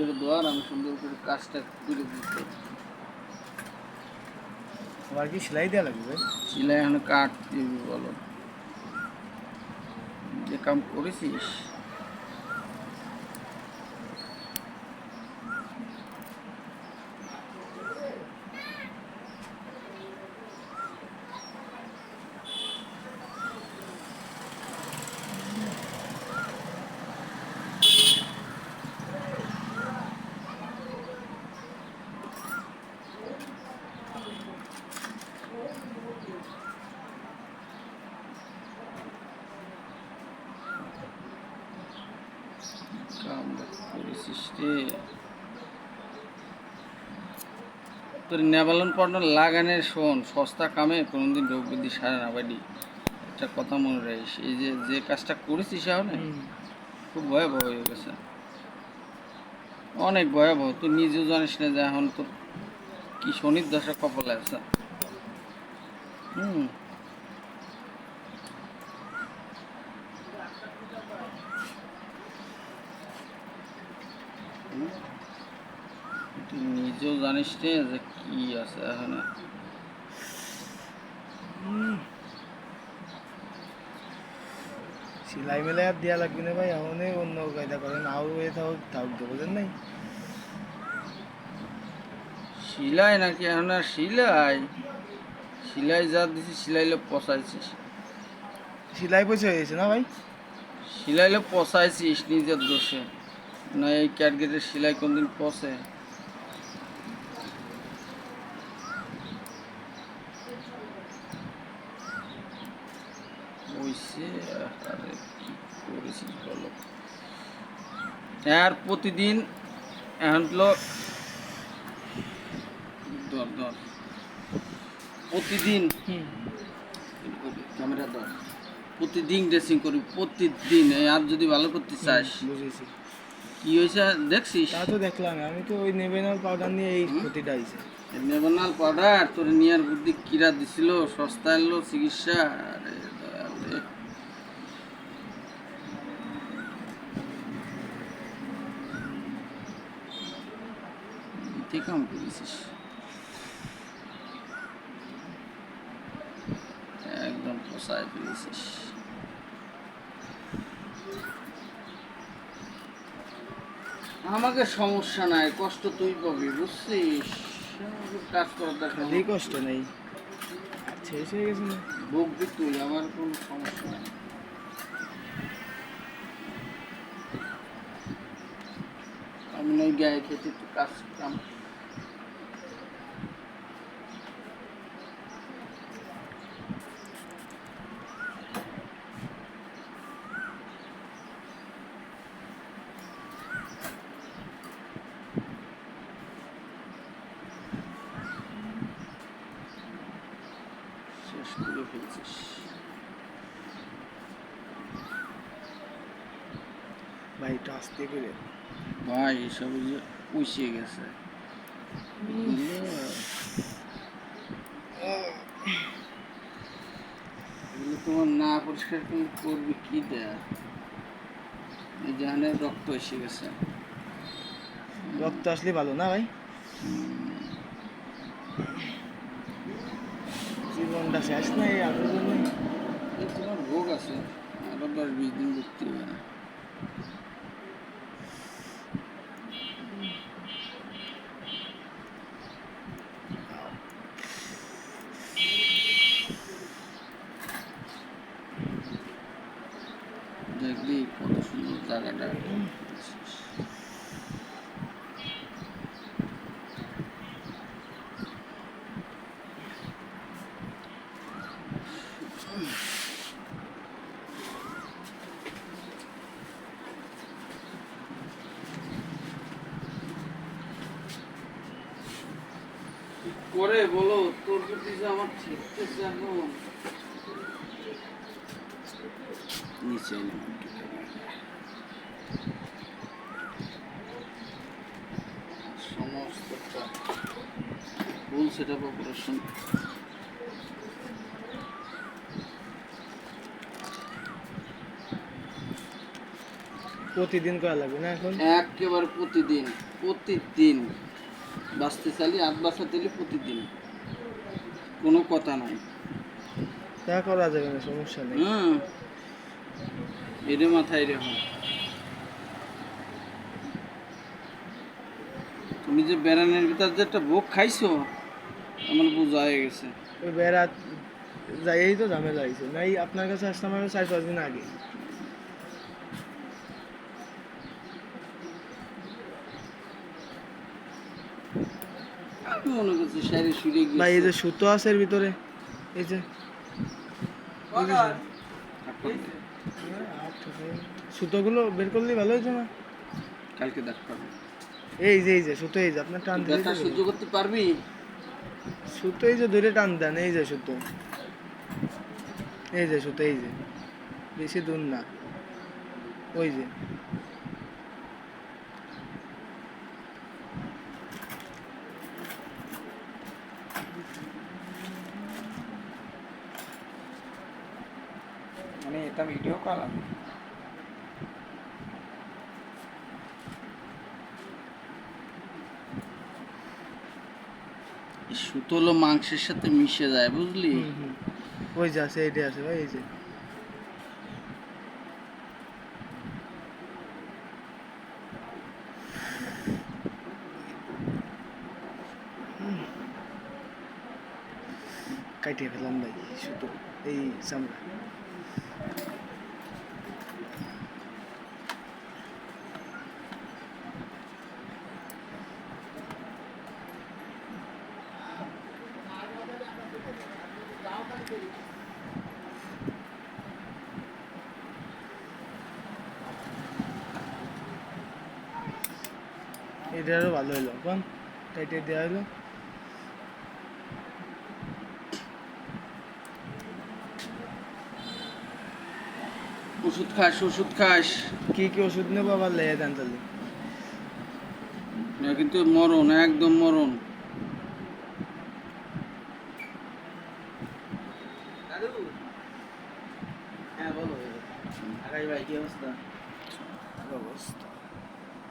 করে দেওয়া আর আমি সুন্দর করে কাজটা করে দিতে। আবার কি সেলাই দেওয়া লাগবে? সেলাই এখন কাট দিবি বলো, যে কাম করেছিস। কাম করেছিস রে, তোর নেভালন পাউডার লাগানের শোন, সস্তা কামে কোনোদিন রোগ বৃদ্ধি সারে না বাড়ি। একটা কথা মনে রাখিস, এই যে যে কাজটা করেছিস এখন খুব ভয়াবহ হয়ে গেছে, অনেক ভয়াবহ। তুই নিজেও জানিস না যে এখন তোর কি শনির দশা কপালে আছে। হুম, তুই নিজেও জানিস রে যে কি আছে এখন। সেলাই মেলাই আর দেওয়া লাগবে না ভাই, এমনই অন্য কায়দা করেন আও এ থাক থাক বোঝেন নাই। সিলাই নাকি এখন? আর সিলাই সিলাই যা দিছিস সিলাইলে পচাইছিস, সেলাই পয়সা হয়ে গেছে না ভাই? সিলাইলে পচাইছিস নিজের দোষে। না এই ক্যাটগেটের সেলাই কোনদিন পচে? ওইসে আরে কি করেছিস বলো। আর প্রতিদিন এখন হলো ধর ধর প্রতিদিন ক্যামেরা ধর, প্রতিদিন ড্রেসিং করবি প্রতিদিন। আর যদি ভালো করতে চাস, বুঝেছি। কি হয়েছে দেখছিস? তা তো দেখলাম, আমি তো ওই নেবেনাল পাউডার নিয়ে এই ক্ষতিটা হয়েছে। নেভানাল পাউডার তোর নিয়ার বুদ্ধি কিরা দিছিল, সস্তা এলো চিকিৎসা। আরে দয়াল রে, ঠিক কাম করেছিস, একদম পোষায় ফেলেছিস। আমাকে সমস্যা নাই, কষ্ট তুই পাবি বুঝছিস। আমাকে কাজ করার দরকার খালি নেই। কষ্ট নেই, শেষ হয়ে গেছে না। ভুগবি তুই, আমার কোনো সমস্যা নাই। আমি নই গায়ে খেতে তুই কাজ কাম। শেষ করে ফেলছিস ভাই একটু আস্তে করে। ভাই, এসব যে পুষিয়ে গেছে। এগুলো তোমার না পরিষ্কার করলে করবি কি দেয়া? এই জাহানে রক্ত এসে গেছে। রক্ত আসলে ভালো না ভাই, জীবনটা শেষ নাই আপনার জন্য। এই তোমার রোগ আছে, আরো 10-20 দিন ভুগতে হবে না। দেখবি কত সুন্দর জায়গাটা। করে বলো, তোর প্রতি যে আমার ঠেকতেছে এখন। নিচে সমস্তটা ফুল সেট আপ অপারেশন। প্রতিদিন করা লাগবে না এখন? একেবারে প্রতিদিন প্রতিদিন বাঁচতে চাইলে 8 বাঁচাতে হলে প্রতিদিন, কোনো কথা নাই। তা করা যাবে না, সমস্যা নেই। হুম, এরে মাথায় রেখো। তুমি যে বেড়ানের ভিতর যে একটা ভোগ খাইছো আমার বোঝা হয়ে গেছে। ওই বেড়াত যাইয়েই তো ঝামেলা হয়েছে, নাই আপনার কাছে আসলাম আরো 4-5 দিন আগে। আমি মনে করছি শাড়ি শুয়ে ভাই এই গেছে। যে সুতো আছে এর ভিতরে, এই যে সুতোগুলো বের করলেই ভালো হয়েছে না? কালকে ডাক্তার এই যে সুতো, এই যে আপনার টান দিলে ব্যথা সহ্য করতে পারবি? সুতো এই যে ধরে টান দেন, এই যে সুতো, এই যে সুতো, এই যে বেশি দূর না, ওই যে মানে এটা ভিডিও কল আমি এই সুতো হলো মাংসের সাথে মিশে যায়, বুঝলি? হুম, হুম। ওই যে আছে, এইটা আছে ভাই, এই যে কাটিয়ে ফেলাম ভাই সুতো, এই চামড়া। এটা আরো ভালো হলো, কোন কাইটে দেওয়া হলো। ওষুধ খাস, ওষুধ খাস। কি কি ওষুধ নেবো আবার লেগে দেন তাহলে? না কিন্তু মরণ, একদম মরণ। হ্যাঁ বলো আকাশ ভাই কি অবস্থা? অবস্থা